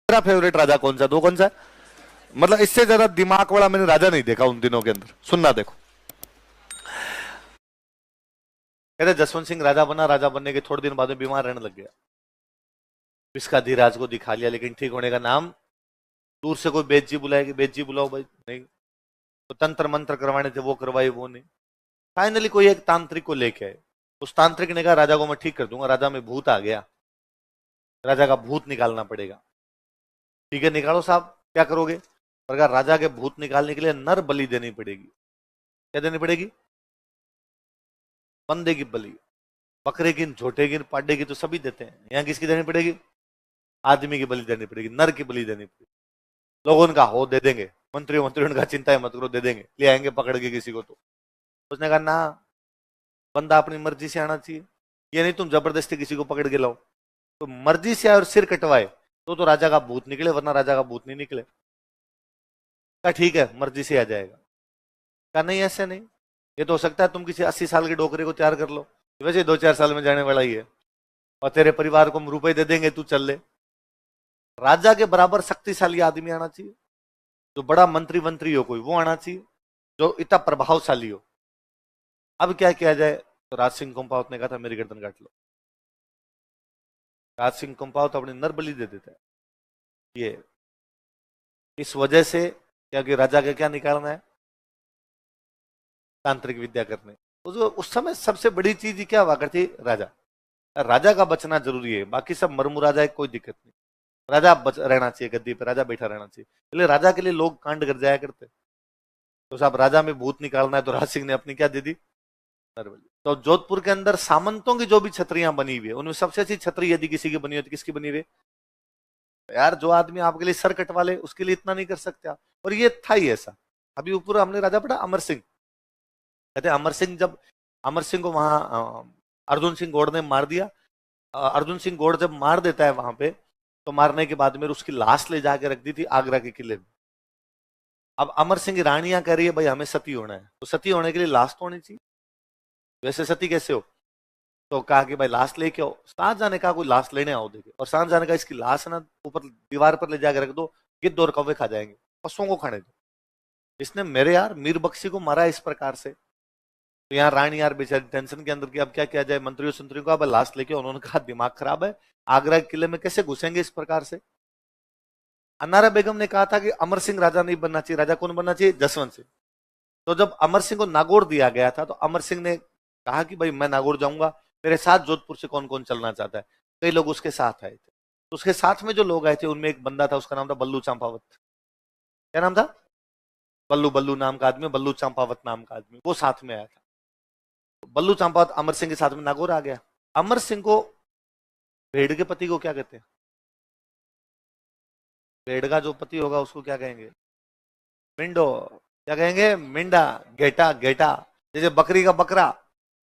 मेरा फेवरेट राजा कौन सा, दो कौन सा है? मतलब इससे ज्यादा दिमाग वाला मैंने राजा नहीं देखा उन दिनों के अंदर। सुनना देखो, कहते जसवंत सिंह राजा बना, राजा बनने के थोड़े दिन बाद में बीमार रहने लग गया। इसका धीराज को दिखा लिया, लेकिन ठीक होने का नाम, दूर से कोई बेद जी बुलाएगी, बेद जी बुलाओ भाई, नहीं। तो तंत्र मंत्र करवाने थे, वो करवाए, वो नहीं। फाइनली कोई एक तांत्रिक को लेके आए। उस तांत्रिक ने कहा राजा को मैं ठीक कर दूंगा, राजा में भूत आ गया, राजा का भूत निकालना पड़ेगा। ठीक है निकालो साहब, क्या करोगे? और कहा राजा के भूत निकालने के लिए नर बलि देनी पड़ेगी। क्या देनी पड़ेगी? बंदे की बलि। बकरे की, झोटे की, पाडे की तो सभी देते हैं, यहाँ किसकी देनी पड़ेगी? आदमी की बलि देनी पड़ेगी, नर की बलि देनी पड़ेगी। लोगों ने कहा हो दे देंगे, मंत्रियों ने कहा चिंता मत करो, दे देंगे, ले आएंगे पकड़ के किसी को। तो उसने कहा ना, बंदा अपनी मर्जी से आना चाहिए, ये नहीं तुम जबरदस्ती किसी को पकड़ के लाओ। तो मर्जी से आए और सिर कटवाए तो राजा का भूत निकले, वरना राजा का भूत नहीं निकले। कहा ठीक है मर्जी से आ जाएगा। कहा नहीं ऐसे नहीं, ये तो हो सकता है तुम किसी 80 साल के डोकरे को तैयार कर लो, वैसे 2-4 साल में जाने वाला ही है, और तेरे परिवार को हम रुपए दे देंगे, तू चल ले। राजा के बराबर शक्तिशाली आदमी आना चाहिए, जो बड़ा मंत्री वंत्री हो कोई, वो आना चाहिए, जो इतना प्रभावशाली हो। अब क्या किया जाए? तो राज सिंह कुंपावत ने कहा था मेरी गर्दन काट लो। राज सिंह कुंपावत अपनी नर बलि दे देता है। ये इस वजह से, क्योंकि राजा का क्या निकालना है? तांत्रिक विद्या करने। तो जो उस समय सबसे बड़ी चीज क्या हुआ करती? राजा। राजा का बचना जरूरी है, बाकी सब मरमू जाए कोई दिक्कत नहीं। राजा रहना चाहिए गद्दी पर, राजा बैठा रहना चाहिए। इसलिए राजा के लिए लोग कांड कर जाया करते। तो साहब राजा में भूत निकालना है, तो राज सिंह ने अपनी क्या दे दी? नरबली। तो जोधपुर के अंदर सामंतों की जो भी छतरियां बनी हुई है, उनमें सबसे अच्छी छतरी यदि किसी की बनी हो तो किसकी बनी हुई? यार जो आदमी आपके लिए सर कटवा ले उसके लिए इतना नहीं कर सकते आप। और ये था ही ऐसा। अभी ऊपर हमने राजा पढ़ा अमर सिंह। कहते अमर सिंह, जब अमर सिंह को वहां अर्जुन सिंह गौड़ ने मार दिया, अर्जुन सिंह गौड़ जब मार देता है वहां पे, तो मारने के बाद में उसकी लाश ले जाके रख दी थी आगरा के किले में। अब अमर सिंह की रानियां कह रही है भाई हमें सती होना है, तो सती होने के लिए लाश तो होनी चाहिए, वैसे सती कैसे हो? तो कहा कि भाई लाश लेके आओ। शाहजहां ने कहा कोई लाश लेने आओ देखे, और शाहजहां ने कहा इसकी लाश ना ऊपर दीवार पर ले जाकर रख दो, गिद्ध और कौवे खा जाएंगे, पशुओं को खाने दो। इसने मेरे यार मीर बख्शी को मारा इस प्रकार से। तो यहाँ रानी यार बेचारी टेंशन के अंदर की, अब क्या किया जाए? मंत्रियों संतरियों को अब लाश लेके, उन्होंने कहा दिमाग खराब है, आगरा के किले में कैसे घुसेंगे इस प्रकार से? अनारा बेगम ने कहा था कि अमर सिंह राजा नहीं बनना चाहिए, राजा कौन बनना चाहिए? जसवंत सिंह। तो जब अमर सिंह को नागौर दिया गया था, तो अमर सिंह ने कहा कि भाई मैं नागौर जाऊंगा, मेरे साथ जोधपुर से कौन कौन चलना चाहता है? कई लोग उसके साथ आए थे। तो उसके साथ में जो लोग आए थे उनमें एक बंदा था, उसका नाम था बल्लू चंपावत। क्या नाम था? बल्लू, बल्लू नाम का आदमी, बल्लू चंपावत नाम का आदमी, वो साथ में आया था। तो बल्लू चंपावत अमर सिंह के साथ में नागौर आ गया। अमर सिंह को, भेड़ के पति को क्या कहते हैं? भेड़ का जो पति होगा उसको क्या कहेंगे? मिंडो। क्या कहेंगे? मिंडा, गेटा, गेटा। जैसे बकरी का बकरा,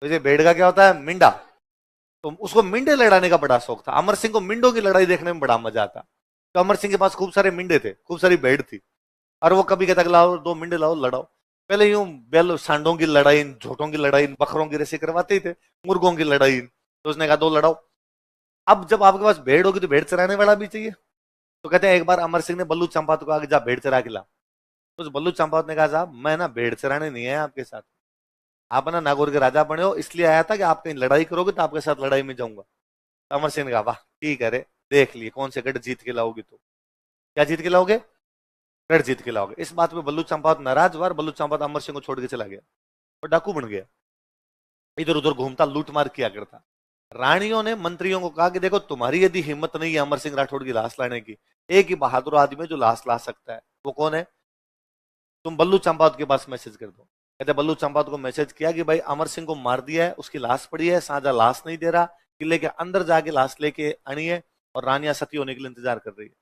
वैसे भेड़ का क्या होता है? मिंडा। तो उसको मिंडे लड़ाने का बड़ा शौक था। अमर सिंह को मिंडों की लड़ाई देखने में बड़ा मजा आता। तो अमर सिंह के पास खूब सारे मिंडे थे, खूब सारी भेड़ थी, और वो कभी कहता लाओ 2 मिंडे लाओ लड़ाओ। पहले यूं बैल सांडों की लड़ाई, झोटों की लड़ाई, बकरों की रेसी करवाते ही थे, मुर्गों की लड़ाई। तो उसने कहा 2 लड़ाओ। अब जब आपके पास भेड़ होगी तो भेड़ चराने वाला भी चाहिए। तो कहते हैं एक बार अमर सिंह ने बल्लू चंपावत को कहा कि जा भेड़ चरा के ला। तो उस बल्लू चंपावत ने कहा साहब मैं ना भेड़ चराने नहीं आया आपके साथ, आप ना नागौर के राजा बने हो, इसलिए आया था कि आप कहीं लड़ाई करोगे तो आपके साथ लड़ाई में जाऊंगा। तो अमर सिंह ने कहा वाह ठीक है रे, देख लिए कौन से गढ़ जीत के लाओगे। तो क्या जीत के लाओगे? गढ़ जीत के लाओगे। इस बात पे बल्लू चंपावत नाराज हुआ, बल्लू चंपावत अमर सिंह को छोड़ के चला गया और डाकू बन गया, इधर उधर घूमता लूट मार किया करता। रानियों ने मंत्रियों को कहा कि देखो तुम्हारी यदि हिम्मत नहीं है अमर सिंह राठौड़ की लाश लाने की, एक ही बहादुर आदमी जो लाश ला सकता है, वो कौन है? तुम बल्लू चंपावत के पास मैसेज कर दो। कहते बल्लू चंपावत को मैसेज किया कि भाई अमर सिंह को मार दिया है, उसकी लाश पड़ी है, शाहजहां लाश नहीं दे रहा, किले के अंदर जाके लाश लेके आनी है, और रानियां सती होने के लिए इंतजार कर रही है।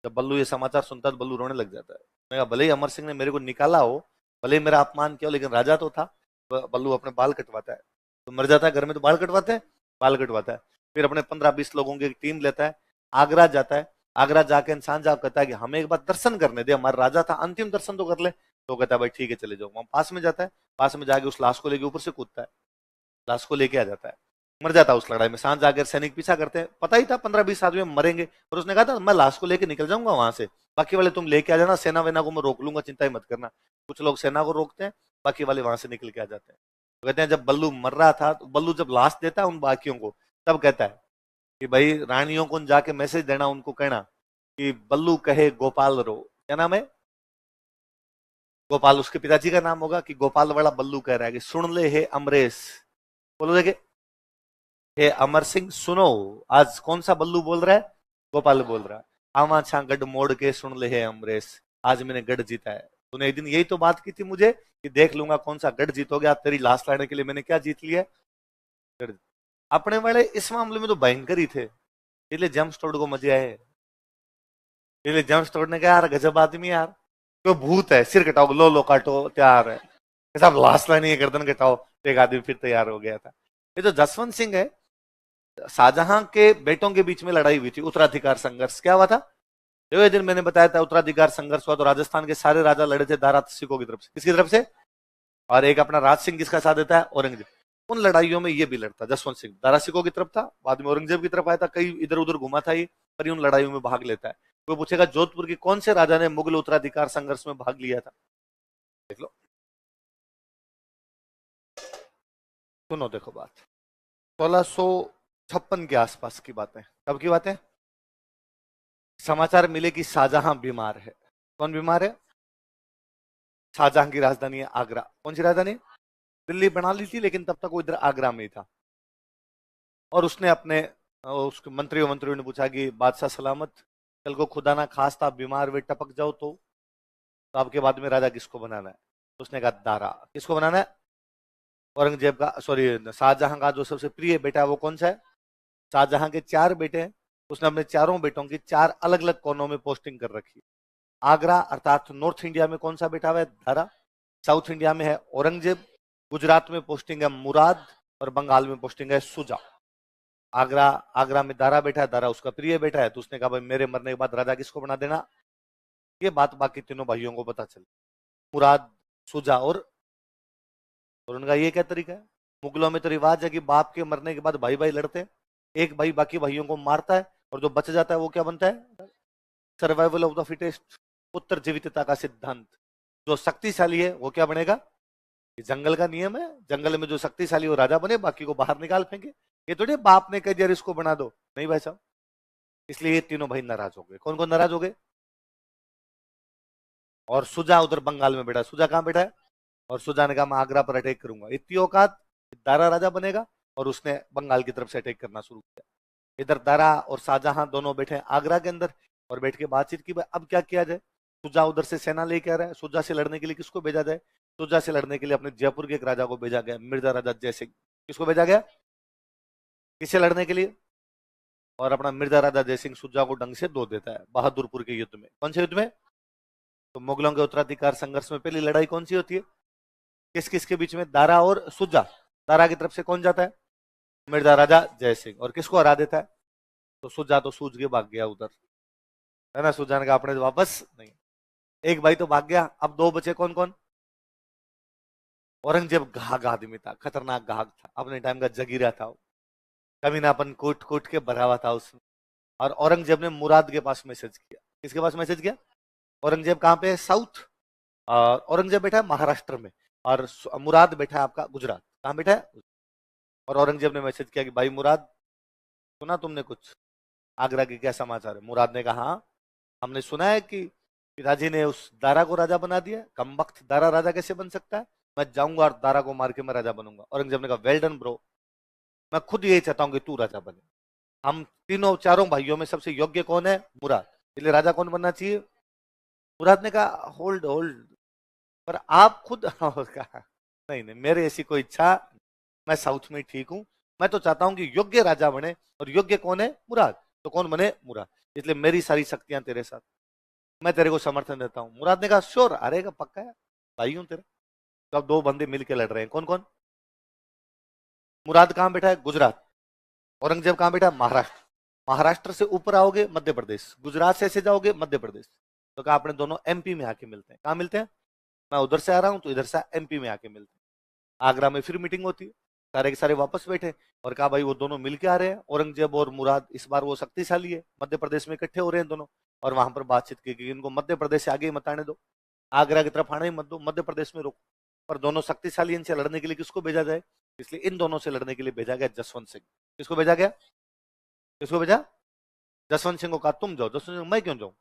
जब बल्लू ये समाचार सुनता है तो बल्लू रोने लग जाता है। मैं कहा भले ही अमर सिंह ने मेरे को निकाला हो, भले ही मेरा अपमान किया हो, लेकिन राजा तो था। बल्लू अपने बाल कटवाता है, तो मर जाता है घर में तो बाल कटवाते हैं, बाल कटवाता है। फिर अपने 15-20 लोगों की एक टीम लेता है, आगरा जाता है। आगरा जाके इंसान जाओ कहता है कि हमें एक बार दर्शन करने दे, हमारा राजा था, अंतिम दर्शन तो कर ले। तो कहता है भाई ठीक है चले जाओ। वहां पास में जाता है, पास में जाके उस लाश को लेके ऊपर से कूदता है, लाश को लेके आ जाता है। मर जाता उस लड़ाई में। सांझ आकर सैनिक पीछा करते हैं, पता ही था 15-20 आदमी मरेंगे, और उसने कहा था मैं लाश को लेकर निकल जाऊंगा वहां से, बाकी वाले तुम लेके आ जाना, सेना वेना को मैं रोक लूंगा, चिंता ही मत करना। कुछ लोग सेना को रोकते हैं, बाकी वाले वहां से निकल के आ जाते हैं। तो कहते हैं जब बल्लू मर रहा था, तो बल्लू जब लाश देता है उन बाकियों को, तब कहता है कि भाई रानियों को जाके मैसेज देना, उनको कहना कि बल्लू कहे गोपाल रो। क्या नाम है? गोपाल उसके पिताजी का नाम होगा, कि गोपाल वाला बल्लू कह रहा है कि सुन ले हे अमरेश, बोलो देखे, हे अमर सिंह सुनो। आज कौन सा बल्लू बोल रहा है? गोपाल बोल रहा है। आवा छा गढ़ मोड़ के सुन ले हे अमरेश, आज मैंने गढ़ जीता है। तूने एक दिन यही तो बात की थी मुझे कि देख लूंगा कौन सा गढ़ जीतोगे, आज तेरी लाश लाने के लिए मैंने क्या जीत लिया? गढ़। अपने वाले इस मामले में तो भयंकर ही थे, इसलिए जेम्स टोड को मजे आए। इसलिए जेम्स टोड ने कहा यार गजब आदमी यार, तो भूत है, सिर कटाओ, लो काटो, तैयार है, साहब लाश लानी है, गर्दन कटाओ। तो एक आदमी फिर तैयार हो गया था। ये जो जसवंत सिंह है, शाहजहां के बेटों के बीच में लड़ाई हुई थी, उत्तराधिकार संघर्ष। क्या हुआ था? जो दिन मैंने बताया था उत्तराधिकार संघर्ष हुआ, तो राजस्थान के सारे राजा लड़े थे दारा सिखों की तरफ से। किसकी तरफ से? और एक अपना राज सिंह किसका साथ देता है? औरंगजेब। उन लड़ाइयों में ये भी लड़ता जसवंत सिंह, दारा सिखों की तरफ था, बाद में औरंगजेब की तरफ आया था, कई इधर उधर घुमा था ये, पर उन लड़ाइयों में भाग लेता है। कोई पूछेगा जोधपुर के कौन से राजा ने मुगल उत्तराधिकार संघर्ष में भाग लिया था? देख लो, सुनो, देखो बात 1656 के आसपास की बात है। कब की बात है? समाचार मिले कि शाहजहां बीमार है। कौन बीमार है? शाहजहां की राजधानी है आगरा। कौन सी राजधानी? दिल्ली बना ली थी, लेकिन तब तक वो इधर आगरा में ही था। और उसने अपने उसके मंत्रियों ने पूछा कि बादशाह सलामत, कल को खुदा ना खास्ता आप बीमार हुए टपक जाओ तो आपके बाद में राजा किसको बनाना है? तो उसने कहा दारा। किसको बनाना है? औरंगजेब का, सॉरी, शाहजहां का जो सबसे प्रिय बेटा है वो कौन सा है? शाहजहां के 4 बेटे हैं, उसने अपने चारों बेटों की 4 अलग अलग कोनों में पोस्टिंग कर रखी। आगरा अर्थात नॉर्थ इंडिया में कौन सा बेटा हुआ है? दारा। साउथ इंडिया में है औरंगजेब, गुजरात में पोस्टिंग है मुराद, और बंगाल में पोस्टिंग है सुजा। आगरा आगरा में दारा बैठा है, दारा उसका प्रिय बेटा है, तो उसने कहा भाई मेरे मरने के बाद राजा किसको बना देना। ये बात बाकी तीनों भाइयों को पता चली, मुराद, सुजा और उनका ये क्या तरीका है? मुगलों में तो रिवाज है कि बाप के मरने के बाद भाई भाई लड़ते हैं, एक भाई बाकी भाइयों को मारता है, और जो बच जाता है वो क्या बनता है? सर्वाइवल ऑफ द फिटेस्ट, उत्तर जीवितता का सिद्धांत। जो शक्तिशाली है वो क्या बनेगा? ये जंगल का नियम है, जंगल में जो शक्तिशाली वो राजा बने, बाकी को बाहर निकाल फेंके। ये थोड़ी बाप ने कह दिया इसको बना दो, नहीं भाई साहब। इसलिए ये तीनों भाई नाराज हो गए। कौन कौन नाराज हो गए? और सुजा उधर बंगाल में बैठा। सुजा कहां बैठा है? और सुजा ने कहा मैं आगरा पर अटैक करूंगा। इतनी औकात, दारा राजा बनेगा, और उसने बंगाल की तरफ से अटैक करना शुरू किया। इधर दारा और शाहजहां दोनों बैठे आगरा के अंदर, और बैठ के बातचीत की अब क्या किया जाए। सुजा उधर से सेना लेके आ रहा है, सुजा से लड़ने के लिए किसको भेजा जाए? सुजा से लड़ने के लिए अपने जयपुर के एक राजा को भेजा गया, मिर्जा राजा जयसिंह। किसको भेजा गया? किससे लड़ने के लिए? और अपना मिर्जा राजा जयसिंह सुजा को डंग से धो देता है बहादुरपुर के युद्ध में। कौन से युद्ध में? तो मुगलों के उत्तराधिकार संघर्ष में पहली लड़ाई कौन सी होती है? किस किस के बीच में? दारा और सुजा। दारा की तरफ से कौन जाता है? मिर्जा राजा जयसिंह। और किसको हरा देता है? तो सुजा तो सूझ के भाग गया उधर, है ना। सुजा ने कहा अपने वापस नहीं। एक भाई तो भाग गया, अब 2 बचे। कौन कौन? औरंगजेब घाघ आदमी था, खतरनाक घाघ था, अपने टाइम का जगीरा था, कमीनापन कूट कूट के भरा हुआ था उसमें। और औरंगजेब ने मुराद के पास मैसेज किया। किसके पास मैसेज किया? औरंगजेब कहाँ पे है? साउथ। औरंगजेब बैठा है महाराष्ट्र में, और मुराद बैठा है आपका गुजरात। कहाँ बैठा है? और औरंगजेब ने मैसेज किया कि भाई मुराद, सुना तुमने कुछ आगरा के क्या समाचार है? मुराद ने कहा हाँ, हमने सुना है कि पिताजी ने उस दारा को राजा बना दिया। कम वक्त दारा राजा कैसे बन सकता है? मैं जाऊंगा और दारा को मार के मैं राजा बनूंगा। औरंगजेब ने कहा वेल डन ब्रो, मैं खुद यही चाहता हूं कि तू राजा बने। हम तीनों चारों भाइयों में सबसे योग्य कौन है? मुराद, इसलिए राजा कौन बनना चाहिए? मुराद ने कहा होल्ड होल्ड, पर आप खुद कहा नहीं नहीं, मेरे ऐसी कोई इच्छा, मैं साउथ में ठीक हूं, मैं तो चाहता हूं कि योग्य राजा बने, और योग्य कौन है? मुराद। तो कौन बने? मुराद। इसलिए मेरी सारी शक्तियां तेरे साथ, मैं तेरे को समर्थन देता हूं। मुराद ने कहा श्योर, अरेगा पक्का है, भाई हूं तेरा। तो अब 2 बंदे मिलके लड़ रहे हैं। कौन कौन? मुराद कहां बैठा है? गुजरात। औरंगजेब कहां बैठा है? महाराष्ट्र। महाराष्ट्र से ऊपर आओगे मध्य प्रदेश, गुजरात से ऐसे जाओगे मध्य प्रदेश। तो कहा अपने दोनों एमपी में आके मिलते हैं। कहां मिलते हैं? मैं उधर से आ रहा हूं तो इधर से एमपी में आके मिलते हैं। आगरा में फिर मीटिंग होती है। सारे के सारे वापस बैठे और कहा भाई वो दोनों मिल के आ रहे हैं, औरंगजेब और मुराद, इस बार वो शक्तिशाली है, मध्य प्रदेश में इकट्ठे हो रहे हैं दोनों। और वहां पर बातचीत की कि इनको मध्य प्रदेश से आगे ही मत आने दो, आगरा की तरफ आने ही मत दो, मध्य प्रदेश में रोको। पर दोनों शक्तिशाली, इनसे लड़ने के लिए किसको भेजा जाए? इसलिए इन दोनों से लड़ने के लिए भेजा गया जसवंत सिंह। किसको भेजा गया? किसको भेजा? जसवंत सिंह को कहा तुम जाओ। जसवंत सिंह, मैं क्यों जाऊं,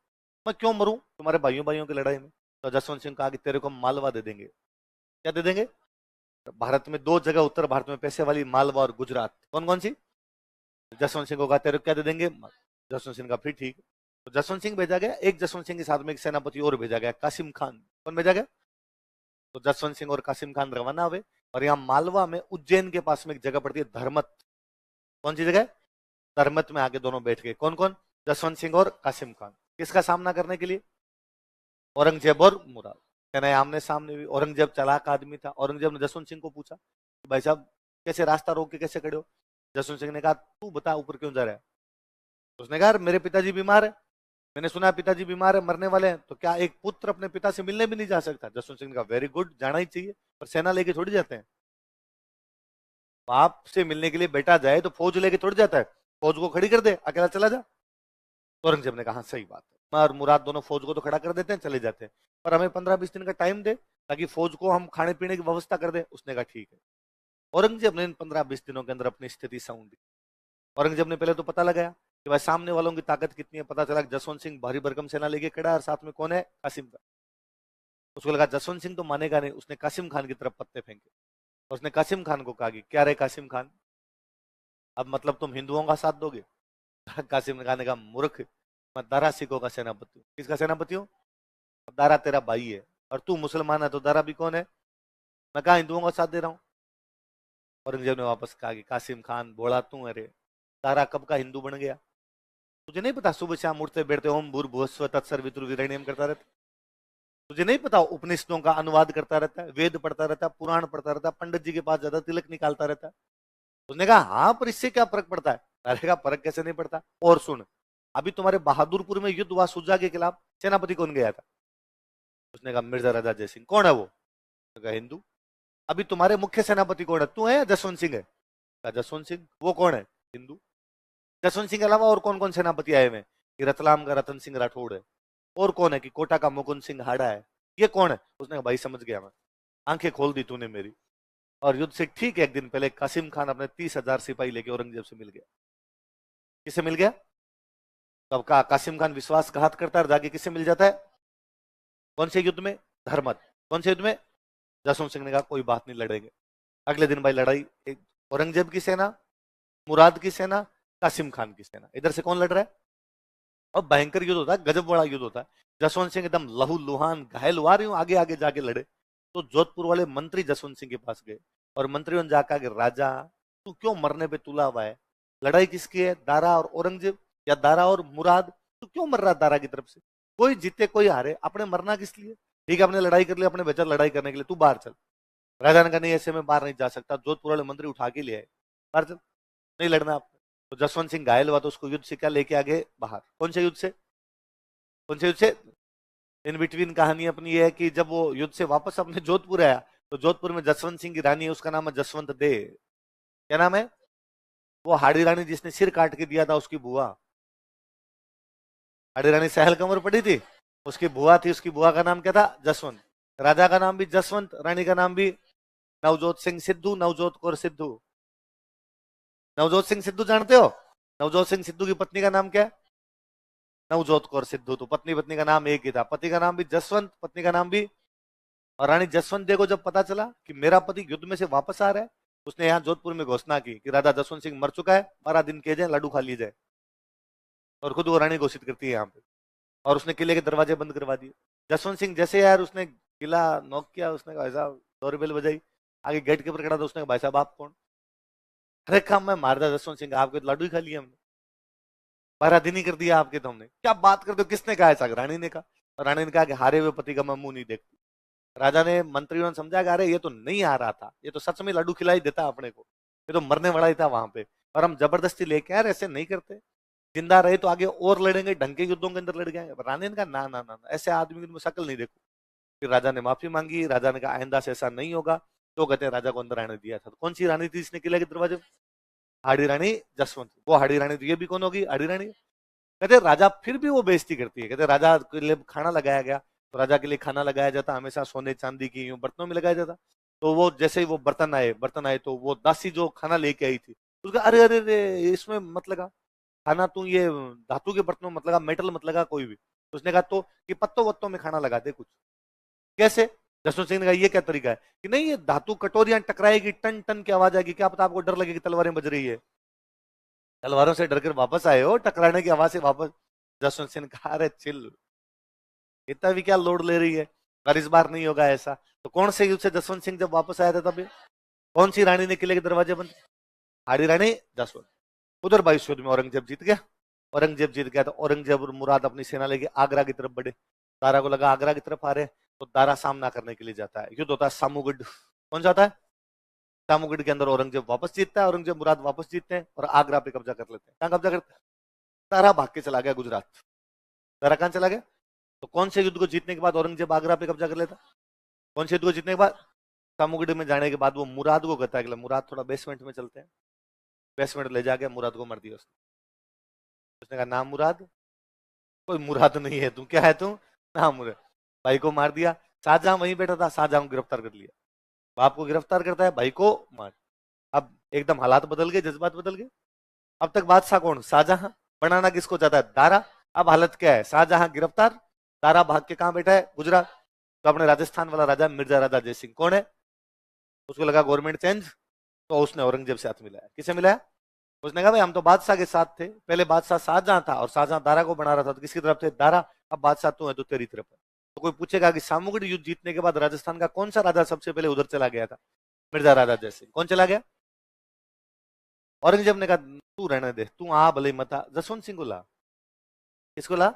मैं क्यों मरूं तुम्हारे भाइयों भाइयों की लड़ाई में? तो जसवंत सिंह कहा कि तेरे को हम मालवा दे देंगे। क्या दे देंगे? भारत में दो जगह उत्तर भारत में पैसे वाली, मालवा और गुजरात, कौन कौन सी? जसवंत सिंह को कहा तेरे को क्या दे देंगे? जसवंत सिंह का फिर ठीक। तो जसवंत सिंह भेजा गया, एक जसवंत सिंह के साथ में एक सेनापति और भेजा गया, कासिम खान। कौन भेजा गया? तो जसवंत सिंह और कासिम खान रवाना हुए। और यहाँ मालवा में उज्जैन के पास में एक जगह पड़ती है धर्मत। कौन सी जगह? धर्मत में आके दोनों बैठ गए। कौन कौन? जसवंत सिंह और कासिम खान। किसका सामना करने के लिए? औरंगजेब और मुराद। सेनाएं आमने सामने हुई। औरंगजेब चालाक आदमी था। औरंगजेब ने जसवंत सिंह को पूछा कि भाई साहब कैसे रास्ता रोक के कैसे खड़े हो? जसवंत सिंह ने कहा तू बता ऊपर क्यों जा रहा है? उसने कहा मेरे पिताजी बीमार है, मैंने सुना है पिताजी बीमार है, मरने वाले हैं, तो क्या एक पुत्र अपने पिता से मिलने भी नहीं जा सकता? जसवंत सिंह ने कहा वेरी गुड, जाना ही चाहिए, पर सेना लेके थोड़ी जाते हैं। बाप से मिलने के लिए बेटा जाए तो फौज लेके थोड़ी जाता है, फौज को खड़ी कर दे, अकेला चला जा। औरंगजेब ने कहा हाँ सही बात है, मैं और मुराद दोनों फौज को तो खड़ा कर देते हैं, चले जाते हैं, पर हमें 15-20 दिन का टाइम दे ताकि फौज को हम खाने पीने की व्यवस्था कर दे। उसने कहा ठीक है। औरंगजेब ने इन 15-20 दिनों के अंदर अपनी स्थिति साउंड दी। औरंगजेब ने पहले तो पता लगाया कि भाई सामने वालों की ताकत कितनी है। पता चला जसवंत सिंह भारी भरकम सेना लेके खड़ा है और साथ में कौन है? कासिम खान। उसको लगा जसवंत सिंह तो मानेगा नहीं, उसने कासिम खान की तरफ पत्ते फेंके। और उसने कासिम खान को कहा कि क्या रे कासिम खान, अब मतलब तुम हिंदुओं का साथ दोगे? कासिम खान ने कहा मूर्ख, मैं दारा सिखों का सेनापति हूँ। किसका सेनापति हूँ? दारा तेरा भाई है, और तू मुसलमान है तो दारा भी कौन है? मैं कहा हिंदुओं का साथ दे रहा हूँ। औरंगजेब ने वापस कहा कि कासिम खान बोला तू, अरे दारा कब का हिंदू बन गया? तुझे नहीं पता सुबह शाम उठते बैठते ओम भूर्भुवस्व तत्सर वितुर्वरेण्यम करता रहता? तुझे नहीं पता उपनिषदों का अनुवाद करता रहता है, वेद पढ़ता रहता है, पुराण पढ़ता रहता है, पंडित जी के पास ज्यादा तिलक निकालता रहता है? उसने कहा हाँ, पर इससे क्या फर्क पड़ता है? अरे का फर्क कैसे नहीं पड़ता? और सुन, अभी तुम्हारे बहादुरपुर में युद्ध हुआ सुजा के खिलाफ, सेनापति कौन गया था? उसने कहा मिर्जा राजा जयसिंह। कौन है वो? उसने कहा हिंदू। अभी तुम्हारे मुख्य सेनापति कौन है? तू है या जसवंत सिंह है? कहा जसवंत सिंह। वो कौन है? हिंदू। जसवंत सिंह के अलावा और कौन कौन सेनापति आए हुए हैं? कि रतलाम का रतन सिंह राठौड़ है। और कौन है? कि कोटा का मुकुंद सिंह हाड़ा है। ये कौन है? उसने कहा भाई समझ गया मैं, आंखें खोल दी तूने मेरी। और युद्ध से ठीक एक दिन पहले कासिम खान अपने 30,000 सिपाही लेके औरंगजेब से मिल गया। किससे मिल गया? तब का कासिम खान विश्वासघात करता है, जाके किससे मिल जाता है? कौन से युद्ध में? धर्मत। कौन से युद्ध में? जसवंत सिंह ने कहा कोई बात नहीं, लड़ेंगे। अगले दिन भाई लड़ाई, एक औरंगजेब की सेना, मुराद की सेना, कासिम खान की सेना, इधर से कौन लड़ रहा है? और भयंकर युद्ध होता है, गजब बड़ा युद्ध होता है। जसवंत सिंह एकदम लहू लुहान घायल हुआ, रही हूं आगे आगे जाके लड़े। तो जोधपुर वाले मंत्री जसवंत सिंह के पास गए और मंत्रियों ने जाकर कि राजा तू क्यों मरने पे तुला हुआ है? लड़ाई किसकी है? दारा और औरंगजेब या दारा और मुराद? तू क्यों मर रहा दारा की तरफ से? कोई जीते कोई हारे, अपने मरना किस लिए? ठीक है अपने लड़ाई कर लिया, अपने बेहतर लड़ाई करने के लिए, तू बाहर चल। राजा ने कहा नहीं, ऐसे में बाहर नहीं जा सकता। जोधपुर वाले मंत्री उठा के लिए आए, बाहर चल, नहीं लड़ना आपने। तो जसवंत सिंह घायल हुआ तो उसको युद्ध से क्या लेके आ गए बाहर। कौन से युद्ध से? कौन से युद्ध से? इन बिटवीन कहानी अपनी ये है कि जब वो युद्ध से वापस अपने जोधपुर आया तो जोधपुर में जसवंत सिंह की रानी है, उसका नाम है जसवंत दे। क्या नाम है? वो हाड़ी रानी जिसने सिर काट के दिया था, उसकी बुआ। हाड़ी रानी सहल कमर पड़ी थी, उसकी बुआ थी, उसकी बुआ का नाम क्या था? जसवंत। राजा का नाम भी जसवंत, रानी का नाम भी नवजोत सिंह सिद्धू, नवजोत कौर सिद्धू। नवजोत सिंह सिद्धू जानते हो? नवजोत सिंह सिद्धू की पत्नी का नाम क्या है? नवजोत कौर सिद्धू। तो पत्नी पत्नी का नाम एक ही था, पति का नाम भी जसवंत, पत्नी का नाम भी। और रानी जसवंत दे को जब पता चला कि मेरा पति युद्ध में से वापस आ रहा है, उसने यहाँ जोधपुर में घोषणा की कि राजा जसवंत सिंह मर चुका है, 12 दिन किए जाए, लाडू खा लिए जाए। और खुद वो रानी घोषित करती है यहाँ पे। और उसने किले के दरवाजे बंद करवा दिए। जसवंत सिंह जैसे यार उसने किला नॉक किया, उसने कहा भाई साहब, डोरबेल बजाई, आगे गेट के ऊपर खड़ा था, उसने कहा भाई साहब आप कौन? अरे काम मैं मारदा जसवंत सिंह, आपके तो लाडू ही खा लिया हमने, 12 दिन ही कर दिया आपके, तो हमने क्या बात करते हो? किसने कहा ऐसा? रानी ने कहा। और रानी ने कहा कि हारे हुए पति का मैं मुंह नहीं देखती। राजा ने मंत्रियों ने समझा कि अरे ये तो नहीं आ रहा था, ये तो सच में लाडू खिलाई देता अपने को, ये तो मरने वाला ही था वहां पे, और हम जबरदस्ती लेके यार ऐसे नहीं करते, जिंदा रहे तो आगे और लड़ेंगे, ढंग के युद्धों के अंदर लड़ गए। रानी ने कहा ना ना ना ना, ऐसे आदमी की मैं शक्ल नहीं देखू। फिर राजा ने माफी मांगी, राजा ने कहा आइंदा से ऐसा नहीं होगा। तो कहते हैं राजा को अंदर आने दिया था। तो कौन सी रानी थी इसने किले के दरवाजे? हाड़ी रानी जसवंत। वो हाड़ी रानी, तो ये भी कौन होगी? हाड़ी रानी। कहते राजा फिर भी वो बेइज्जती करती है। कहते राजा के लिए खाना लगाया गया, तो राजा के लिए खाना लगाया जाता हमेशा सोने चांदी की यूं बर्तनों में लगाया जाता। तो वो जैसे ही वो बर्तन आए तो वो दासी जो खाना लेके आई थी उसका, अरे अरे अरे इसमें मत लगा खाना, तू ये धातु के बर्तनों में मत लगा, मेटल मत लगा कोई भी। तो उसने कहा तो कि पत्तों वत्तों में खाना लगा दे कुछ। कैसे? जसवंत सिंह ने कहा ये क्या तरीका है कि नहीं, ये धातु कटोरियां टकराएगी, टन टन की आवाज आएगी, क्या पता आपको डर लगेगी तलवारें बज रही है। तलवारों से डरकर वापस आए हो, टकराने की आवाज से वापस। जसवंत सिंह ने कहा अरे चिल, इतना भी क्या लोड ले रही है, पर इस बार नहीं होगा ऐसा। तो कौन से युद्ध से जसवंत सिंह जब वापस आया था तब कौन सी रानी ने किले के दरवाजे बंद? हाड़ी रानी जसवंत। उधर 22 युद्ध में औरंगजेब जीत गया। औरंगजेब जीत गया तो औरंगजेब और मुराद अपनी सेना लेके आगरा की तरफ बढ़े। दारा को लगा आगरा की तरफ आ रहे, तो दारा सामना करने के लिए जाता है। युद्ध होता है सामूगढ़। कौन जाता है? सामूगढ़ के अंदर औरंगजेब वापस जीतता है, औरंगजेब मुराद वापस जीतते हैं और आगरा पे कब्जा कर लेते हैं। कहां कब्जा करते हैं? दारा भाग के चला गया गुजरात। दारा कहां चला गया? तो कौन से युद्ध को जीतने के बाद औरंगजेब आगरा पे कब्जा कर लेता? कौन से युद्ध को जीतने के बाद? सामूगढ़ में जाने के बाद वो मुराद को कहता है कि मुराद थोड़ा बेसमेंट में चलते हैं। बेसमेंट ले जाके मुराद को मार दिया उसने कहा नाम मुराद, कोई मुराद नहीं है तू, क्या है तू? नाम मुराद। भाई को मार दिया। शाहजहां वहीं बैठा था, शाहजहां को गिरफ्तार कर लिया। बाप को गिरफ्तार करता है, भाई को मार। अब एकदम हालात बदल गए, जज्बात बदल गए। अब तक बादशाह कौन? शाहजहां। बनाना किसको चाहता है? दारा। अब हालत क्या है? शाहजहां गिरफ्तार, दारा भाग के कहां बैठा है? गुजरात। तो अपने राजस्थान वाला राजा मिर्जा राजा जयसिंह कौन है? उसको लगा गवर्नमेंट चेंज, तो उसने औरंगजेब से हाथ मिलाया। किसे मिलाया? उसने कहा भाई हम तो बादशाह के साथ थे, पहले बादशाह शाहजहां था और शाहजहां दारा को बना रहा था, तो किसकी तरफ थे? दारा। अब बादशाह तू है तो तेरी तरफ है। तो कोई पूछेगा कि सामूगढ़ युद्ध जीतने के बाद राजस्थान का कौन सा राजा सबसे पहले उधर चला गया था? मिर्जा राजा जयसिंह। कौन चला गया? औरंगजेब ने कहा तू रहने दे, तू आ भले मत आ, जसवंत सिंह को ला। किसको ला?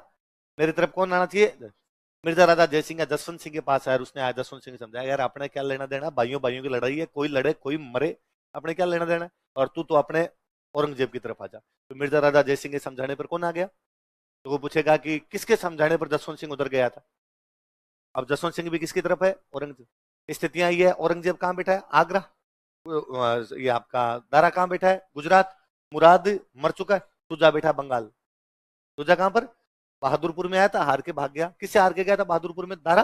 मेरी तरफ कौन आना चाहिए? मिर्जा राजा जयसिंह का जसवंत सिंह के पास आया, उसने आया जसवंत सिंह समझाया यार अपने क्या लेना देना, भाइयों भाइयों की लड़ाई है, कोई लड़े कोई मरे, अपने क्या लेना देना, और तू तो अपने औरंगजेब की तरफ आ जा। तो मिर्जा राजा जयसिंह के समझाने पर कौन आ गया? तो वो पूछेगा कि किसके समझाने पर जसवंत सिंह उधर गया था? अब जसवंत सिंह भी किसकी तरफ है? औरंगजेब। स्थितियां ये है, औरंगजेब कहां बैठा है? आगरा। ये आपका दारा कहां बैठा है? गुजरात। मुराद मर चुका है, सुजा बैठा बंगाल। सुजा कहां पर? बहादुरपुर में आया था, हार के भाग गया। किससे हार के गया था बहादुरपुर में? दारा।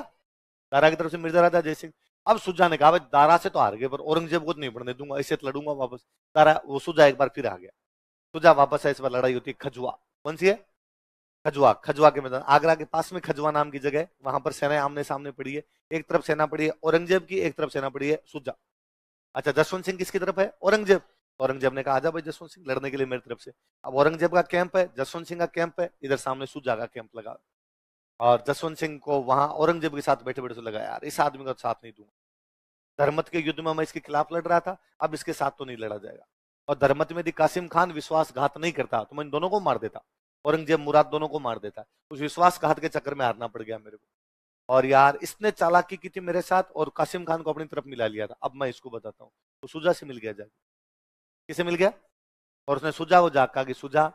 दारा की तरफ से मिर्जा राजा जयसिंह। अब सुजा ने कहा भाई दारा से तो हार गए, पर औरंगजेब को तो नहीं बढ़ने दूंगा, इससे तो लड़ूंगा वापस। दारा, वो सुजा एक बार फिर आ गया। सुजा वापस है, इस बार लड़ाई होती है खजुआ। कौन सी है? खजुआ। खजुआ के मैदान, आगरा के पास में खजुआ नाम की जगह है, वहां पर सेनाएं आमने सामने पड़ी है। एक तरफ सेना पड़ी है औरंगजेब की, एक तरफ सेना पड़ी है सुजा। अच्छा, जसवंत सिंह किसकी तरफ है? औरंगजेब। औरंगजेब ने कहा आजा भाई जसवंत सिंह लड़ने के लिए मेरी तरफ से। अब औरंगजेब का कैंप है, जसवंत सिंह का कैंप है, इधर सामने सुजा का कैंप लगा। और जसवंत सिंह को वहां औरंगजेब के साथ बैठे बैठे तो लगा यार इस आदमी का साथ नहीं दूंगा। धर्मत के युद्ध में मैं इसके खिलाफ लड़ रहा था, अब इसके साथ तो नहीं लड़ा जाएगा। और धर्मत में यदि कासिम खान विश्वासघात नहीं करता तो मैं इन दोनों को मार देता, औरंगजेब मुराद दोनों को मार देता। उस विश्वासघात के चक्कर में हारना पड़ गया मेरे को। और यार इसने चालाकी की थी मेरे साथ और कासिम खान को अपनी तरफ मिला लिया था। अब मैं इसको बताता हूँ। तो सुजा से मिल गया जाके। किसे मिल गया? और उसने सुजा को जाग कहा कि सुजा,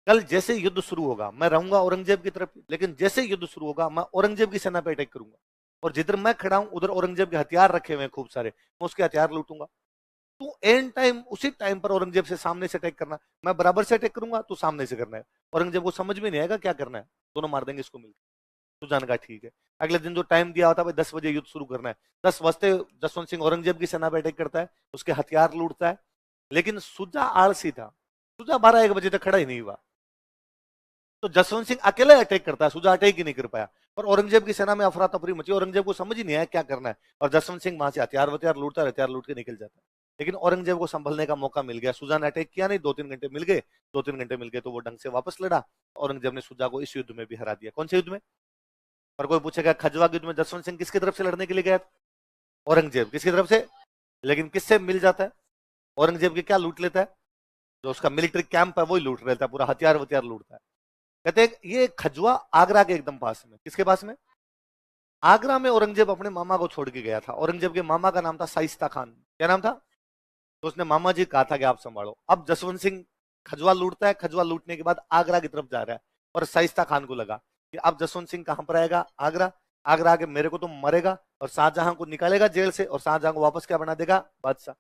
कल जैसे युद्ध शुरू होगा मैं रहूंगा औरंगजेब की तरफ, लेकिन जैसे युद्ध शुरू होगा मैं औरंगजेब की सेना पे अटैक करूंगा, और जिधर मैं खड़ा हूं उधर औरंगजेब के हथियार रखे हुए हैं खूब सारे, मैं उसके हथियार लूटूंगा। तू एंड टाइम उसी टाइम पर औरंगजेब से सामने से अटैक करना, मैं बराबर से अटैक करूंगा, तू सामने से करना है। औरंगजेब को समझ में नहीं आएगा क्या करना है, दोनों मार देंगे इसको मिलकर। तू जान का ठीक है। अगले दिन जो टाइम दिया होता है भाई 10 बजे युद्ध शुरू करना है, 10 बजते जसवंत सिंह औरंगजेब की सेना पे अटैक करता है, उसके हथियार लूटता है। लेकिन सुजा आलसी था, सुजा 12-1 बजे तक खड़ा ही नहीं हुआ। तो जसवंत सिंह अकेले अटैक करता है, सुजा अटैक ही नहीं कर पाया। और औरंगजेब की सेना में अफरा तफरी मची, औरंगजेब को समझ ही नहीं आया क्या करना है, और जसवंत सिंह वहां से हथियार वथियार लूटता है, हथियार लूट के निकल जाता है। लेकिन औरंगजेब को संभलने का मौका मिल गया, सुजा ने अटैक किया नहीं, 2-3 घंटे मिल गए। 2-3 घंटे मिल गए तो वो ढंग से वापस लड़ा। औरंगजेब ने सुजा को इस युद्ध में भी हरा दिया। कौन से युद्ध में? और कोई पूछेगा खजवा के युद्ध में जसवंत सिंह किसकी तरफ से लड़ने के लिए गया? औरंगजेब। किसकी तरफ से? लेकिन किससे मिल जाता है? औरंगजेब के क्या लूट लेता है? जो उसका मिलिट्री कैंप है वही लूट लेता है, पूरा हथियार वथियार लूटता है। कहते हैं ये खजुआ आगरा के एकदम पास में। किसके पास में? आगरा में औरंगजेब अपने मामा को छोड़ के गया था। औरंगजेब के मामा का नाम था शाइस्ता खान। क्या नाम था? तो उसने मामा जी कहा था कि आप संभालो। अब जसवंत सिंह खजुआ लूटता है, खजुआ लूटने के बाद आगरा की तरफ जा रहा है, और शाइस्ता खान को लगा कि अब जसवंत सिंह कहां पर आएगा? आगरा। आगरा आके मेरे को तो मरेगा और शाहजहां को निकालेगा जेल से और शाहजहां को वापस क्या बना देगा, बादशाह।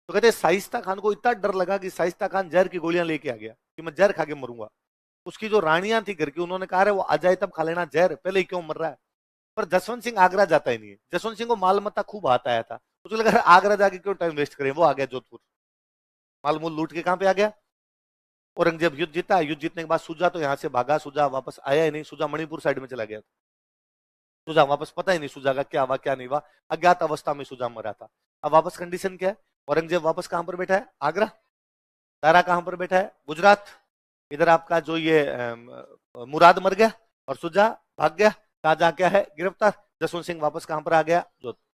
तो कहते शाइस्ता खान को इतना डर लगा कि शाइस्ता खान जहर की गोलियां लेके आ गया कि मैं जहर खा के मरूंगा। उसकी जो रानियां थी घर की, उन्होंने कहा वो आ जाए तब खा लेना जहर, पहले ही क्यों मर रहा है। पर जसवंत सिंह आगरा जाता ही नहीं है। जसवंत सिंह को मालमत्ता खूब हाथ आया था, उसको लगा आगरा जाके क्यों टाइम वेस्ट करें, वो आ गया जोधपुर। माल मूल लूट के कहां पे आ गया, औरंगजेब युद्ध जीता। युद्ध जीतने के बाद सुजा तो यहां से भागा, सुजा वापस आया ही नहीं, सुजा मणिपुर साइड में चला गया था। सुजा वापस पता ही नहीं सुजा का क्या हुआ क्या नहीं हुआ, अज्ञात अवस्था में सुजा मरा था। अब वापस कंडीशन क्या है, औरंगजेब वापस कहां पर बैठा है, आगरा। दारा कहां पर बैठा है, गुजरात। इधर आपका जो ये मुराद मर गया और सुजा भाग गया, शाहजहां क्या है, गिरफ्तार। जसवंत सिंह वापस कहां पर आ गया, जोधपुर।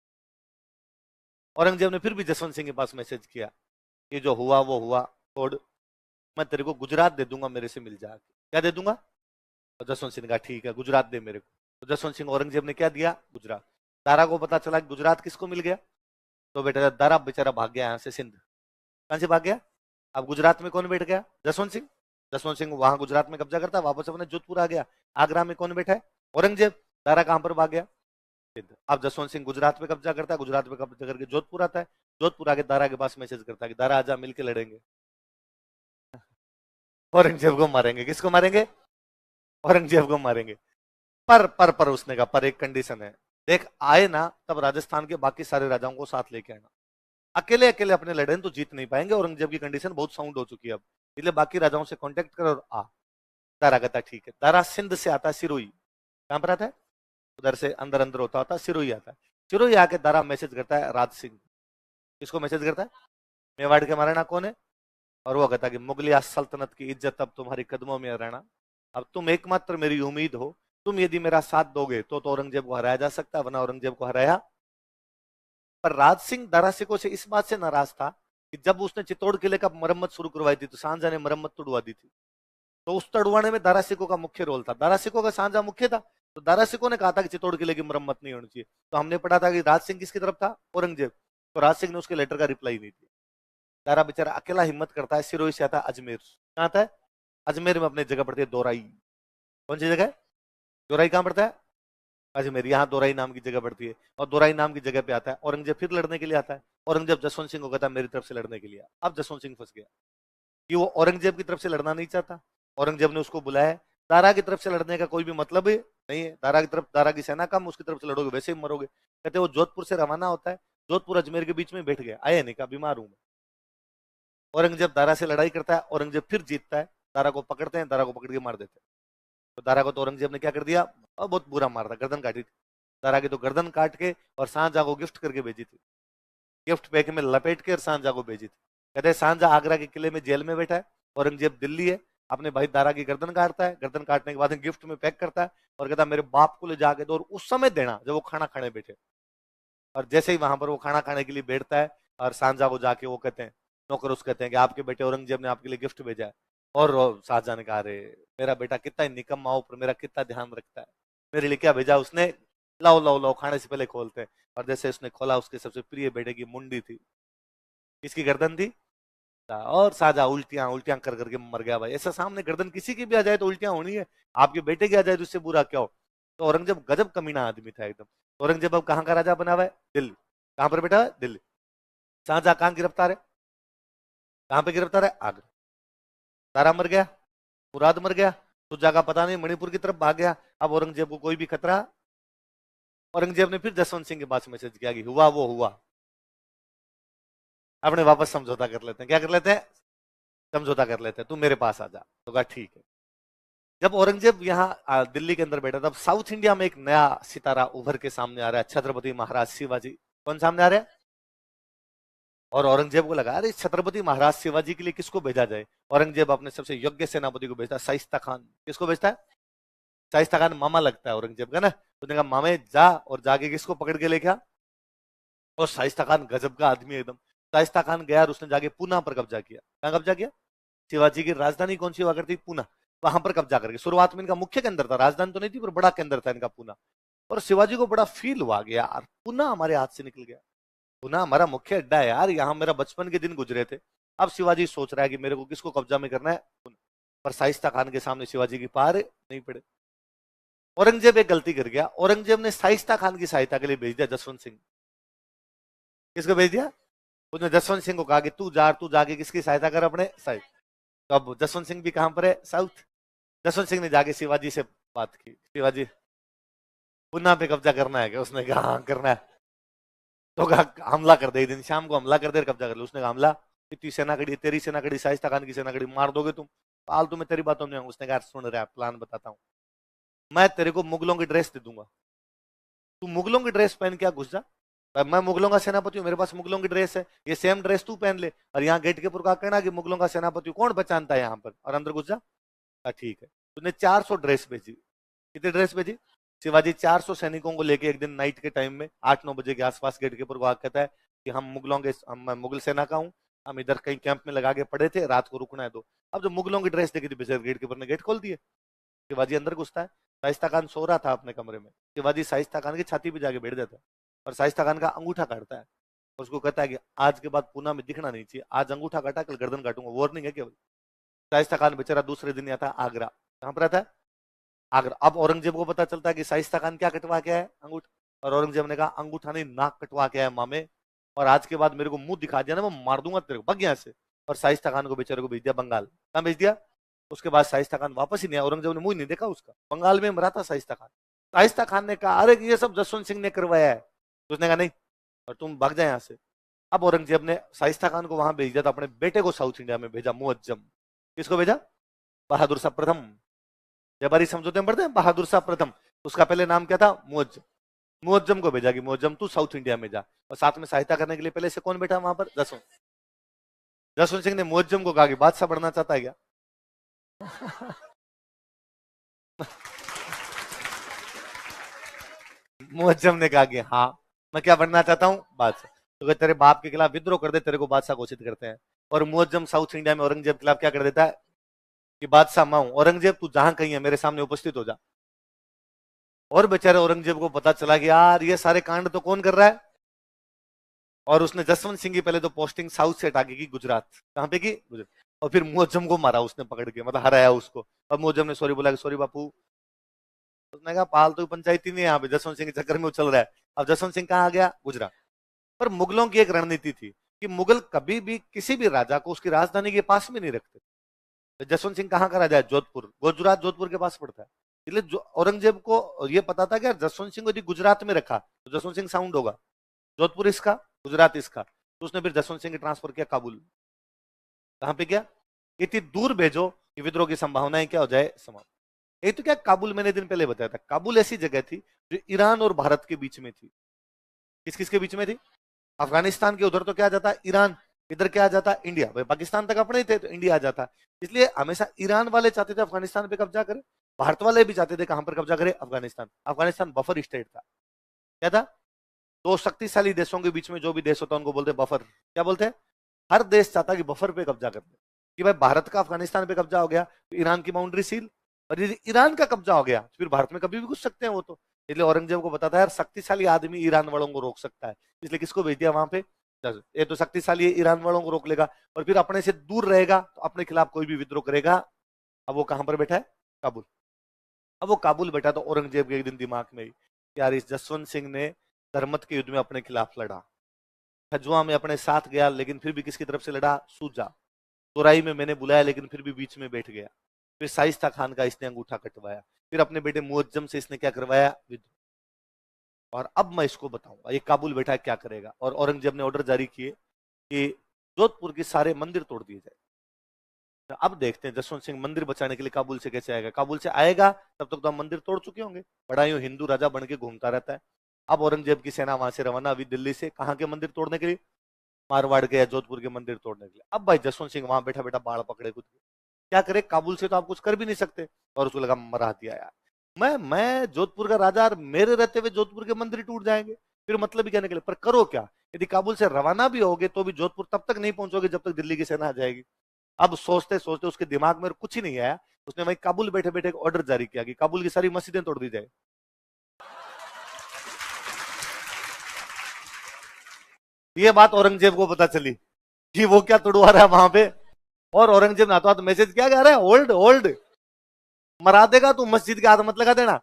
औरंगजेब ने फिर भी जसवंत सिंह के पास मैसेज किया कि जो हुआ वो हुआ, छोड़, मैं तेरे को गुजरात दे दूंगा, मेरे से मिल जा। क्या दे दूंगा, और जसवंत सिंह ने कहा ठीक है गुजरात दे मेरे को। तो जसवंत सिंह औरंगजेब ने क्या दिया, गुजरात। दारा को पता चला कि गुजरात किसको मिल गया, तो बेटा दारा बेचारा भाग गया यहाँ से सिंध। कहां से भाग गया, अब गुजरात में कौन बैठ गया, जसवंत सिंह। जसवंत सिंह वहां गुजरात में कब्जा करता, वापस अपने जोधपुर आ गया। आगरा में कौन बैठा है, औरंगजेब। दारा कहां पर भाग गया, सिंध। अब जसवंत सिंह गुजरात में कब्जा करता है, गुजरात में कब्जा करके जोधपुर आता है। जोधपुर आके दारा के पास मैसेज करता है कि दारा आजा मिलके लड़ेंगे, औरंगजेब को मारेंगे। किसको मारेंगे, औरंगजेब को मारेंगे। पर उसने कहा पर एक कंडीशन है, देख आए ना तब राजस्थान के बाकी सारे राजाओं को साथ लेके आना, अकेले अकेले अपने लड़े तो जीत नहीं पाएंगे। औरंगजेब की कंडीशन बहुत साउंड हो चुकी है अब, इसलिए बाकी राजाओं से कांटेक्ट कर और आ। दारा कहता ठीक है। दारा सिंध से आता है, सिरोही। कहां पर आता है, उधर से अंदर अंदर होता होता सिरोही आता है। सिरोही आके दारा मैसेज करता है राज सिंह। किसको मैसेज करता है, मेवाड़ के महाराणा कौन है, और वो कहता है कि मुगलिया सल्तनत की इज्जत अब तुम्हारे कदमों में है राणा, अब तुम एकमात्र मेरी उम्मीद हो, तुम यदि मेरा साथ दोगे तो औरंगजेब को हराया जा सकता है, वरना औरंगजेब को हराया। पर राज सिंह दारा सिकों से इस बात से नाराज था कि जब उसने चित्तौड़ किले का मरम्मत शुरू करवाई थी तो शाहजहां ने मरम्मत तुड़वा दी थी। तो उस तड़वाने में दारा सिकों का मुख्य रोल था, दारा सिकों का शाहजहां मुख्य था। तो दारा सिकों ने कहा था कि चित्तौड़ किले की मरम्मत नहीं होनी चाहिए। तो हमने पढ़ा था कि राज सिंह किसकी तरफ था, औरंगजेब। तो राज सिंह ने उसके लेटर का रिप्लाई नहीं दिया। दारा बेचारा अकेला हिम्मत करता है, सिरोही से आता है अजमेर। कहाँ आता है, अजमेर में अपने जगह पड़ती है दोराई। कौन सी जगह है, दोराई कहाँ पड़ता है, अजमेर। यहाँ दोराई नाम की जगह पड़ती है, और दोराई नाम की जगह पे आता है औरंगजेब, फिर लड़ने के लिए आता है। औरंगजेब जसवंत सिंह को कहता है मेरी तरफ से लड़ने के लिए। अब जसवंत सिंह फंस गया कि वो औरंगजेब की तरफ से लड़ना नहीं चाहता। औरंगजेब ने उसको बुलाया, दारा की तरफ से लड़ने का कोई भी मतलब ही नहीं है, दारा की तरफ, दारा की सेना कम, उसकी तरफ से लड़ोगे वैसे ही मरोगे। कहते वो जोधपुर से रवाना होता है, जोधपुर अजमेर के बीच में बैठ गया, आया नहीं, कहा बीमार हूं मैं। औरंगजेब दारा से लड़ाई करता है, औरंगजेब फिर जीतता है। दारा को पकड़ते हैं, दारा को पकड़ के मार देते हैं। तो दारा को तो औरंगजेब ने क्या कर दिया, बहुत बुरा मारा था, गर्दन काटी थी। दारा की तो गर्दन काट के और शाहजहां को गिफ्ट करके भेजी थी, गिफ्ट पैक में लपेट के और शाहजहां को भेजी थी। कहते हैं शाहजहां आगरा के किले में जेल में बैठा है, औरंगजेब दिल्ली है, अपने भाई दारा की गर्दन काटता है, गर्दन काटने के बाद गिफ्ट में पैक करता है और कहता है मेरे बाप को ले जाके दो, और उस समय देना जब वो खाना खाने बैठे। और जैसे ही वहां पर वो खाना खाने के लिए बैठता है और शाहजहां को जाके वो कहते हैं, नौकर उस कहते हैं कि आपके बेटे औरंगजेब ने आपके लिए गिफ्ट भेजा है। और शाहजहां ने कहा अरे मेरा बेटा कितना ही निकम्मा हो, पर मेरा कितना ध्यान रखता है, मेरे लिए क्या भेजा उसने, लाओ लाओ लाओ, खाने से पहले खोलते हैं। और जैसे उसने खोला, उसके सबसे प्रिय बेटे की मुंडी थी, किसकी गर्दन थी, और शाहजहां उल्टियां उल्टियां कर करके मर गया। भाई ऐसा सामने गर्दन किसी की भी आ जाए तो उल्टियां होनी है, आपके बेटे की आ जाए तो इससे बुरा क्या हो। तो औरंगजेब गजब कमीना आदमी था एकदम। तो औरंगजेब अब कहाँ का राजा बना हुआ है, दिल्ली। कहां पर बैठा है, दिल्ली। शाहजहां कहां गिरफ्तार है, कहां पे गिरफ्तार है, आगरा। तारा मर गया, मुराद मर गया, सुजा का पता नहीं मणिपुर की तरफ भाग गया। अब औरंगजेब को कोई भी खतरा। औरंगजेब ने फिर जसवंत सिंह के पास मैसेज किया कि हुआ वो हुआ, अपने वापस समझौता कर लेते हैं। क्या कर लेते हैं, समझौता कर लेते हैं, तू मेरे पास आ जा। तो कहा ठीक है। जब औरंगजेब यहाँ दिल्ली के अंदर बैठा, तब साउथ इंडिया में एक नया सितारा उभर के सामने आ रहा है, छत्रपति महाराज शिवाजी। कौन सामने आ रहा है, और औरंगजेब को लगा अरे छत्रपति महाराज शिवाजी के लिए किसको भेजा जाए। औरंगजेब अपने सबसे योग्य सेनापति को भेजता है, शाइस्ता खान। किसको भेजता है, शाइस्ता खान मामा लगता है औरंगजेब का ना। तो उसने कहा मामे जा, और जाके किसको पकड़ के लेके आ। और शाइस्ता खान गजब का आदमी है एकदम। शाइस्ता खान गया और उसने जाके पूना पर कब्जा किया। कहाँ कब्जा किया, शिवाजी की राजधानी कौन सी हुआ करती, पूना, वहां पर कब्जा करके। शुरुआत में इनका मुख्य केंद्र था, राजधानी तो नहीं थी पर बड़ा केंद्र था इनका पूना। और शिवाजी को बड़ा फील हुआ गया यार, पूना हमारे हाथ से निकल गया, पूना हमारा मुख्य अड्डा है यार, यहाँ मेरा बचपन के दिन गुजरे थे। अब शिवाजी सोच रहा है कि मेरे को किसको कब्जा में करना है, पूना। पर शाइस्ता खान के सामने शिवाजी की पार नहीं पड़े। औरंगजेब एक गलती कर गया, औरंगजेब ने शाइस्ता खान की सहायता के लिए भेज दिया जसवंत सिंह। किसको भेज दिया? उसने जसवंत सिंह को कहा कि तू जाके किसकी सहायता कर, अपने साइड। तो अब जसवंत सिंह भी कहां पर है? साउथ। जसवंत सिंह ने जाके शिवाजी से बात की, शिवाजी पुन्ना पे कब्जा करना है क्या? उसने कहा हाँ करना है। तो कहा हमला कर दे, एक दिन शाम को हमला कर दे, कब्जा कर लो। उसने कहा हमला? इतनी सेना खड़ी, तेरी सेना खड़ी, शाइस्ता खान की सेना खड़ी, मार दोगे तुम? फालतू में तेरी बातों में। उसने कहा सुन रहा, प्लान बताता हूँ, मैं तेरे को मुगलों की ड्रेस दे दूंगा, तू मुगलों की ड्रेस पहन के घुस जा। मैं मुगलों का सेनापति हूँ, मेरे पास मुगलों की ड्रेस है, ये सेम ड्रेस तू पहन ले, और यहाँ गेट के पुरखा कहना कि मुगलों का सेनापति कौन पहचानता है यहाँ पर, और अंदर घुस जा। ठीक है। तूने 400 ड्रेस भेजी। कितनी ड्रेस भेजी? शिवाजी 400 सैनिकों को लेके एक दिन नाइट के टाइम में 8-9 बजे के आसपास गेट के ऊपर वो कहता है कि हम मुगलों के, मैं मुगल सेना का हूँ, हम इधर कहीं कैंप में लगा के पड़े थे, रात को रुकना है। तो अब जो मुगलों की ड्रेस देखी थी बेचारे, गेट के ऊपर ने गेट खोल दिए। शिवाजी अंदर घुसता है, शाइस्ता खान सो रहा था अपने कमरे में। शिवाजी शाइस्ता खान की छाती पे जाके बैठ जाता है और शाइस्ता खान का अंगूठा काटता है और उसको कहता है कि आज के बाद पूना में दिखना नहीं चाहिए, आज अंगूठा काटा कल गर्दन काटूंगा, वार्निंग है केवल। शाइस्ता खान बेचारा दूसरे दिन आता है आगरा। कहां पर आता है? आगरा। अब औरंगजेब को पता चलता है कि शाइस्ता खान क्या कटवा के है? अंगूठा। और औरंगजेब ने कहा अंगूठा नहीं, नाक कटवा के है मामे, और आज के बाद मेरे को मुंह दिखा दिया ना, मैं मार दूंगा तेरे को, भग यहाँ से। और शाइस्ता खान को बेचारे को भेज दिया बंगाल। कहां भेज दिया? उसके बाद शाइस्ता खान वापस ही नहीं आया, औरंगजेब ने मुंह नहीं देखा उसका। बंगाल में मरा था शाइस्ता खान। शाइस्ता खान ने कहा अरे ये सब जसवंत सिंह ने करवाया है। तो उसने कहा नहीं, और तुम भाग जाए यहाँ से। अब औरंगजेब ने शाइस्ता खान को वहां भेज दिया था, अपने बेटे को साउथ इंडिया में भेजा, मुअज्जम। किसको भेजा? बहादुर शाह प्रथम। जबारी समझौते में पढ़ते हैं बहादुर शाह प्रथम, उसका पहले नाम क्या था? मुअज्जम। मुअज्जम को भेजा कि मुअज्जम तू साउथ इंडिया में जा, और साथ में सहायता करने के लिए पहले से कौन बैठा वहां पर? जसवंत। जसवंत सिंह ने मुअज्जम को कहा कि बादशाह बनना चाहता है क्या? मुअज्जम ने कहा कि हाँ, मैं क्या बनना चाहता हूँ? बादशाह। तो अगर तेरे बाप के खिलाफ विद्रोह कर दे, तेरे को बादशाह घोषित करते हैं। और मुअज्जम साउथ इंडिया में औरंगजेब के खिलाफ क्या कर देता है कि बादशाह मैं हूं, औरंगजेब तू जहां कहीं है मेरे सामने उपस्थित हो जा। और बेचारे औरंगजेब को पता चला कि यार ये सारे कांड तो कौन कर रहा है, और उसने जसवंत सिंह की पहले तो पोस्टिंग साउथ से हटा के की गुजरात। कहां पे की? गुजरात। और फिर मुअज्जम को मारा उसने पकड़ के, मतलब हराया उसको। अब मुअज्जम ने सॉरी बोला कि सॉरी बापू। उसने कहा पालतू पंचायती नहीं है यहाँ पे, जसवंत सिंह के चक्कर में उछल रहा है। अब जसवंत सिंह कहाँ आ गया? गुजरात। पर मुगलों की एक रणनीति थी कि मुगल कभी भी किसी भी राजा को उसकी राजधानी के पास में नहीं रखते। तो जसवंत सिंह कहाँ का राजा है? जोधपुर। गुजरात जोधपुर के पास पड़ता है। इसलिए औरंगजेब को ये पता था कि यार जसवंत सिंह को यदि गुजरात में रखा तो जसवंत सिंह साउंड होगा, जोधपुर इसका, गुजरात इसका। तो उसने फिर जसवंत सिंह ट्रांसफर किया काबुल। कहां पे किया? इतनी दूर भेजो कि विद्रोह की संभावनाएं क्या हो जाए? समाप्त। एक तो क्या, काबुल मैंने दिन पहले बताया था, काबुल ऐसी जगह थी जो ईरान और भारत के बीच में थी। किस किस के बीच में थी? अफगानिस्तान के उधर तो क्या आ जाता? ईरान। इधर क्या आ जाता? इंडिया। भाई पाकिस्तान तक अपने ही थे तो इंडिया आ जाता। इसलिए हमेशा ईरान वाले चाहते थे अफगानिस्तान पे कब्जा करे, भारत वाले भी चाहते थे कहां पर कब्जा करे? अफगानिस्तान। अफगानिस्तान बफर स्टेट था। क्या था? दो शक्तिशाली देशों के बीच में जो भी देश होता है उनको बोलते बफर। क्या बोलते हैं? हर देश चाहता कि बफर पे कब्जा कर ले, कि भाई भारत का अफगानिस्तान पे कब्जा हो गया तो ईरान की बाउंड्री सील, और यदि ईरान का कब्जा हो गया तो फिर भारत में कभी भी घुस सकते हैं वो तो। इसलिए औरंगजेब को पता था यार शक्तिशाली आदमी ईरान वालों को रोक सकता है, इसलिए किसको भेज दिया वहां पे? ये तो शक्तिशाली है, ईरान वालों को रोक लेगा, और फिर अपने से दूर रहेगा तो अपने खिलाफ कोई भी विद्रोह करेगा। अब वो कहां पर बैठा है? काबुल। अब वो काबुल बैठा तो औरंगजेब के एक दिन दिमाग में यार इस जसवंत सिंह ने धर्मत के युद्ध में अपने खिलाफ लड़ा, खजुआ में अपने साथ गया लेकिन फिर भी किसकी तरफ से लड़ा? सूजा। तोराई में मैंने बुलाया लेकिन फिर भी बीच में बैठ गया। फिर शाइस्ता खान का इसने अंगूठा कटवाया, फिर अपने बेटे मुअज्जम से इसने क्या करवाया? विद्रोह। और अब मैं इसको बताऊंगा ये काबुल बैठा क्या करेगा। और औरंगजेब ने ऑर्डर जारी किए कि जोधपुर के सारे मंदिर तोड़ दिए जाए। तो अब देखते हैं जसवंत सिंह मंदिर बचाने के लिए काबुल से कैसे आएगा। काबुल से आएगा तब तक तो हम मंदिर तोड़ चुके होंगे, बड़ा यूं हिंदू राजा बन के घूमता रहता है। अब औरंगजेब की सेना वहां से रवाना हुई दिल्ली से, कहाँ के मंदिर तोड़ने के लिए? मारवाड़ के या जोधपुर के मंदिर तोड़ने के लिए। अब भाई जसवंत सिंह वहां बैठा बैठा बाढ़ पकड़े खुद के, क्या करे? काबुल से तो आप कुछ कर भी नहीं सकते। और उसको लगा मरा दिया यार, मैं जोधपुर का राजा और मेरे रहते हुए जोधपुर के मंदिर टूट जाएंगे, फिर मतलब भी कहने के लिए। पर करो क्या, यदि काबुल से रवाना भी होगे तो भी जोधपुर तब तक नहीं पहुंचोगे जब तक दिल्ली की सेना आ जाएगी। अब सोचते सोचते उसके दिमाग में कुछ ही नहीं आया, उसने वही काबुल बैठे बैठे एक ऑर्डर जारी किया कि काबुल की सारी मस्जिदें तोड़ दी जाए। ये बात औरंगजेब को पता चली कि वो क्या तोड़वा रहा है वहां पे। और औरंगजेब ने हाथों हाथ मैसेज क्या कह रहा है? होल्ड होल्ड, मरा देगा तू, मस्जिद के हाथ मत लगा देना।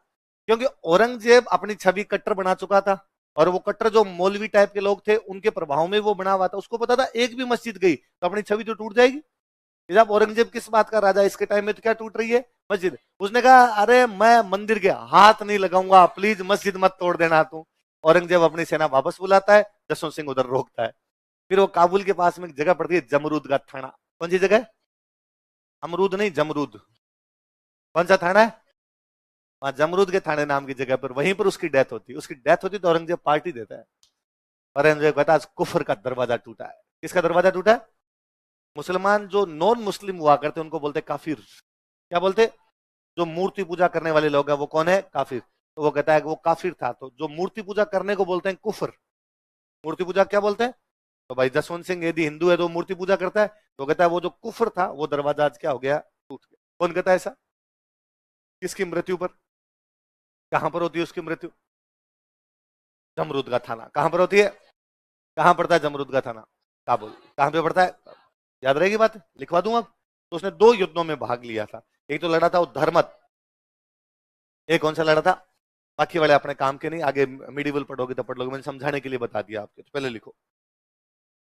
क्योंकि औरंगजेब अपनी छवि कट्टर बना चुका था, और वो कट्टर जो मौलवी टाइप के लोग थे उनके प्रभाव में वो बना हुआ था। उसको पता था एक भी मस्जिद गई तो अपनी छवि तो टूट जाएगी। जब औरंगजेब किस बात का राजा, इसके टाइम में तो क्या टूट रही है, मस्जिद। उसने कहा अरे मैं मंदिर के हाथ नहीं लगाऊंगा, प्लीज मस्जिद मत तोड़ देना तू। औरंगजेब अपनी सेना वापस बुलाता है, जसवंत सिंह उधर रोकता है। फिर वो काबुल के पास में एक जगह पड़ती है जमरूद का थाना। कौन सी जगह है? अमरूद नहीं, जमरूद। कौन सा थाना है? वहां जमरूद के थाने नाम की जगह पर, वहीं पर उसकी डेथ होती है। उसकी डेथ होती तो औरंगजेब पार्टी देता है। औरंगजेब कहता है आज कुफर का दरवाजा टूटा है। किसका दरवाजा टूटा है? मुसलमान जो नॉन मुस्लिम हुआ करते उनको बोलते काफिर। क्या बोलते? जो मूर्ति पूजा करने वाले लोग हैं वो कौन है? काफिर। तो वो कहता है कि वो काफिर था। तो जो मूर्ति पूजा करने को बोलते हैं कुफर, मूर्ति पूजा क्या बोलते हैं? तो भाई जसवंत सिंह यदि हिंदू है तो मूर्ति पूजा करता है, तो कहता है वो जो कुफर था वो दरवाजा आज क्या हो गया? टूट गया। कौन कहता है ऐसा? किसकी मृत्यु पर? कहां पर होती है उसकी मृत्यु? जमरूद का थाना। कहां पर होती है? कहां पड़ता है जमरूद का थाना? काबुल। कहां पे पड़ता है? याद रहेगी बात, लिखवा दूंगा। तो उसने 2 युद्धों में भाग लिया था। एक तो लड़ा था वो धर्मत, एक कौन सा लड़ा था? बाकी वाले अपने काम के नहीं, आगे मिडिवल पढ़ोगे तो पढ़ लोगे, मैंने समझाने के लिए बता दिया आपके, तो पहले लिखो।